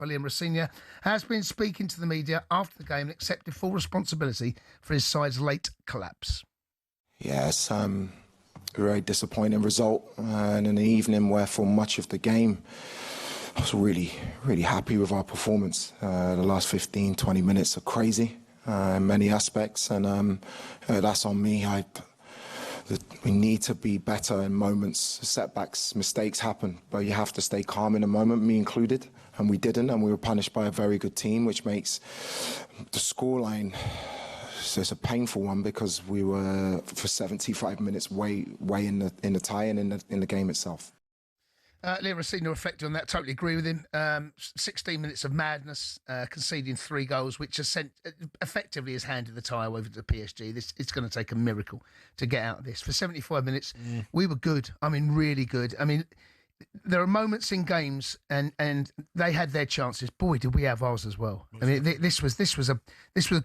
by Liam Rosenior, has been speaking to the media after the game and accepted full responsibility for his side's late collapse. Yes, a very disappointing result, and in an evening where for much of the game I was really happy with our performance. The last 15, 20 minutes are crazy in many aspects, and that's on me. We need to be better in moments. Setbacks, mistakes happen, but you have to stay calm in a moment, me included, and we didn't, and we were punished by a very good team, which makes the scoreline... So it's a painful one because we were for 75 minutes way in the tie and in the game itself. Liam Rosenior reflected on that. Totally agree with him. 16 minutes of madness, conceding 3 goals, which effectively has handed the tie over to PSG. It's going to take a miracle to get out of this. For 75 minutes, we were good. I mean, really good. I mean, there are moments in games, and they had their chances. Boy, did we have ours as well. I mean, this was a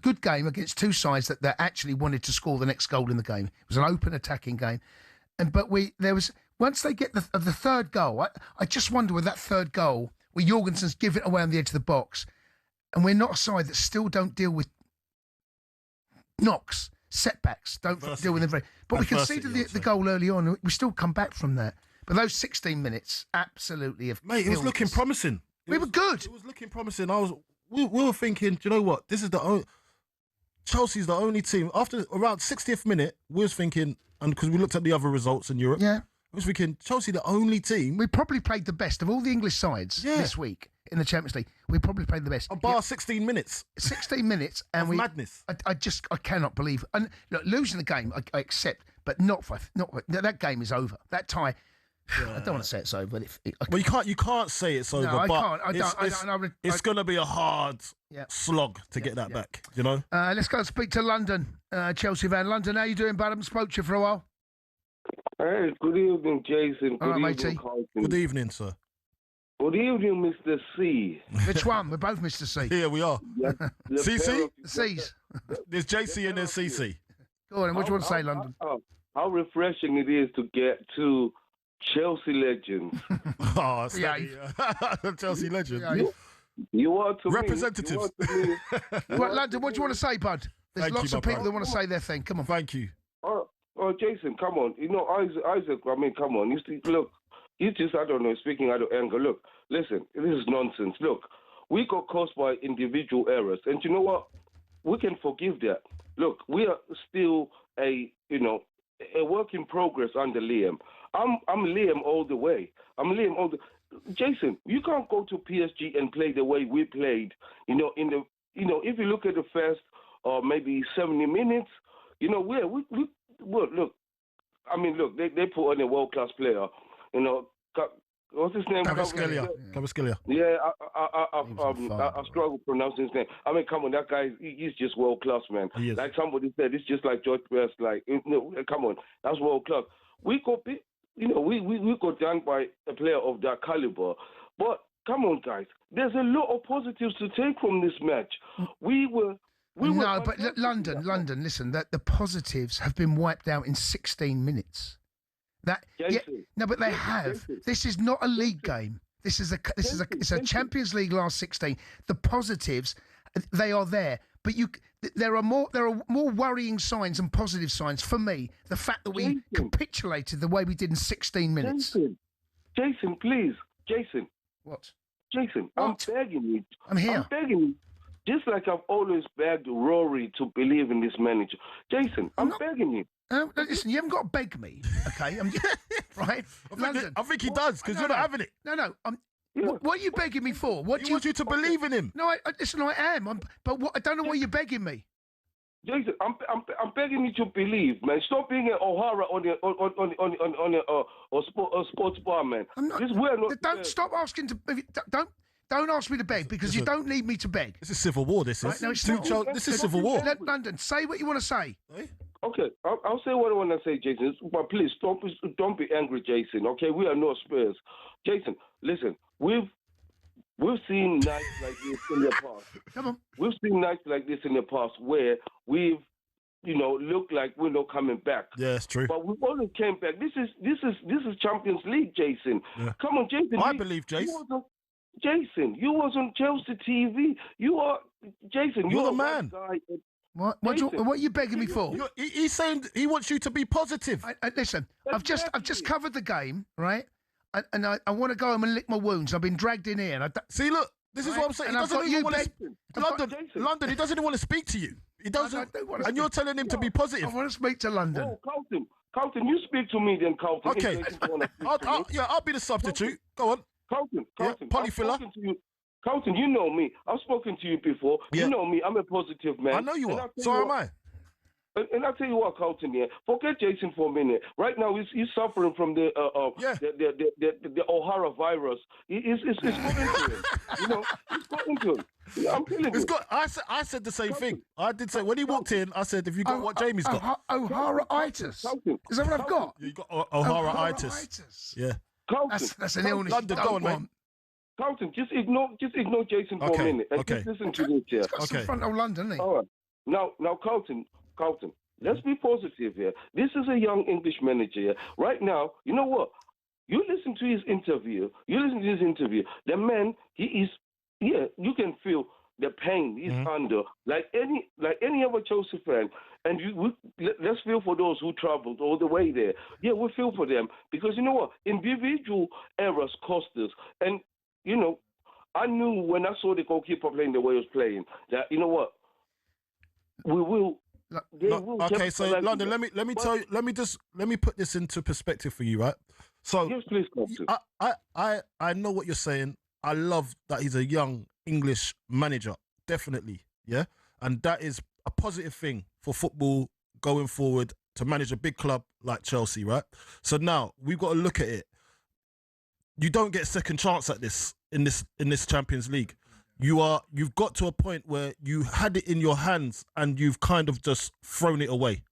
good game against two sides that actually wanted to score the next goal in the game. It was an open attacking game, once they get the third goal, I just wonder with that third goal where Jorgensen's give it away on the edge of the box, and we're not a side that still don't deal with knocks, setbacks, don't deal with them but we conceded the goal early on. We still come back from that. But those 16 minutes absolutely have Mate, it was looking promising. We were good. It was looking promising. We were thinking, do you know what? Chelsea's the only team. After around 60th minute, we was thinking, and because we looked at the other results in Europe, I was thinking, Chelsea the only team. We probably played the best of all the English sides this week in the Champions League. We probably played the best. Bar 16 minutes. 16 minutes. And madness. I cannot believe. And look, losing the game, I accept, but not that game is over. That tie... I don't want to say it's over, but you can't say it's over. No, I but can't. It's going to be a hard slog to get that back. You know. Let's go and speak to London, Chelsea fan. London, how you doing, bud? I haven't spoke to you for a while. Hey, good evening, Jason. Good evening, Carlton. Good evening, sir. Good evening, Mr. C. Which one? We're both Mr. C. Here we are. CC? The C's. There's JC and there's CC. Go on, what do you want to say, London? How refreshing it is to get to Chelsea legends. Oh, Chelsea legend. You want to representatives. London, what do you want to say, bud? There's lots of people that want to say their thing. Come on. Thank you. Oh, Jason, come on. You know, Isaac, I mean, come on. You see, look, he's just, I don't know, speaking out of anger. Look, listen, this is nonsense. Look, we got caused by individual errors. And you know what? We can forgive that. Look, we are still a work in progress under Liam. I'm Liam all the way. Jason, you can't go to PSG and play the way we played. If you look at the first maybe 70 minutes, look. I mean, look, they put on a world-class player. What's his name? Kvaratskhelia. Yeah, I struggle pronouncing his name. I mean, come on, that guy, he's just world-class, man. Like somebody said, it's just like George Best. Come on, that's world-class. We got done by a player of that caliber. But come on, guys, there's a lot of positives to take from this match. London, listen, the positives have been wiped out in 16 minutes. But they have. This is not a league game. It's a Champions League last 16. The positives, they are there. But there are more worrying signs and positive signs for me. The fact that we capitulated the way we did in 16 minutes. Jason, please. Jason. What? Jason, what? I'm begging you. I'm here. I'm begging you. Just like I've always begged Rory to believe in this manager. Jason, I'm begging you. Listen, you haven't got to beg me, okay? Right? I think he does, because you're not having it. No. What are you begging me for? He wants you to believe in him. No, listen, I am. But I don't know why you're begging me. Jason, I'm begging you to believe, man. Stop being an O'Hara on a sports bar, man. Don't stop asking to. Don't ask me to beg, because you don't need me to beg. This is civil war. This is. Right? No, it's not. This is civil war. London, say what you want to say. Okay, I'll say what I want to say, Jason. But please, don't be angry, Jason. Okay, we are not Spurs. Jason, listen, we've seen nights like this in the past. Come on. We've seen nights like this in the past where we've, looked like we're not coming back. Yeah, it's true. But we always came back. This is Champions League, Jason. Yeah. Come on, Jason. I believe, Jason. Jason, you was on Chelsea TV. You are Jason. You're the a man. Guy. What are you begging me for? He's saying he wants you to be positive. Listen, I've just covered the game, right? And I want to go home and lick my wounds. I've been dragged in here. And See, look, this is what I'm saying. He doesn't even want to. London, he doesn't even want to speak to you. He doesn't. And you're telling him to be positive. I want to speak to London. Oh, Carlton, you speak to me then, Carlton. Okay. I'll be the substitute. Go on. Carlton, polyfiller. Carlton, you know me. I've spoken to you before. Yeah. You know me. I'm a positive man. I know you are. So am I. And I'll tell you what, Carlton, here. Forget Jason for a minute. Right now, he's suffering from the O'Hara virus. It's got into him. You know, it's got into him. I'm telling you. I said the same thing. I did say, when he walked in, I said, have you got what Jamie's got? O'Hara-itis. Is that what I've got? You got O'Hara-itis. Yeah. Carlton. That's an illness. London, go on, mate. Carlton, just ignore Jason for a minute. And just listen to this here. He's got some front of London, hasn't he? All right. Now, Carlton, let's be positive here. This is a young English manager here. Right now, you know what? You listen to his interview. The man, you can feel the pain he's under, like any other Chelsea fan. And let's feel for those who traveled all the way there. Yeah, we feel for them because you know what? Individual errors cost us. And you know, I knew when I saw the goalkeeper playing the way he was playing that you know what, we will. Okay, so London, let me put this into perspective for you, right? So yes, please, I know what you're saying. I love that he's a young English manager, definitely, yeah, and that is a positive thing for football going forward to manage a big club like Chelsea, right? So now we've got to look at it. You don't get a second chance at this in this Champions League. You've got to a point where you had it in your hands and you've kind of just thrown it away.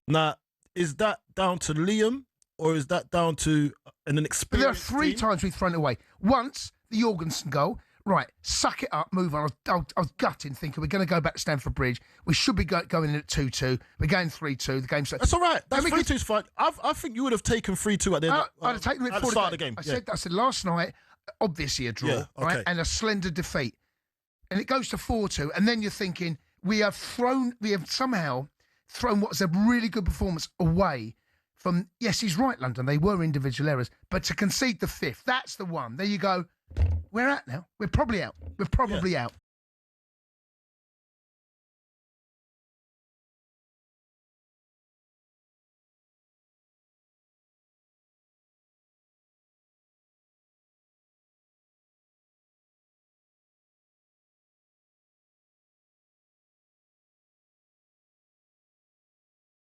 Now, is that down to Liam or is that down to an experience? There are three times we've thrown it away. Once, the Jorgensen goal. Right, suck it up, move on. I was gutting, thinking we're going to go back to Stamford Bridge. We should be going in at 2-2. We're going 3-2. The game's... That's all right. That's 3-2's fine. I think you would have taken 3-2 at the end. I'd have taken it at the start of the game. I said last night, obviously a draw, right? And a slender defeat. And it goes to 4-2, and then you're thinking, we have somehow thrown what's a really good performance away from, yes, he's right, London, they were individual errors, but to concede the fifth, that's the one. There you go. We're out now. We're probably out. We're probably out.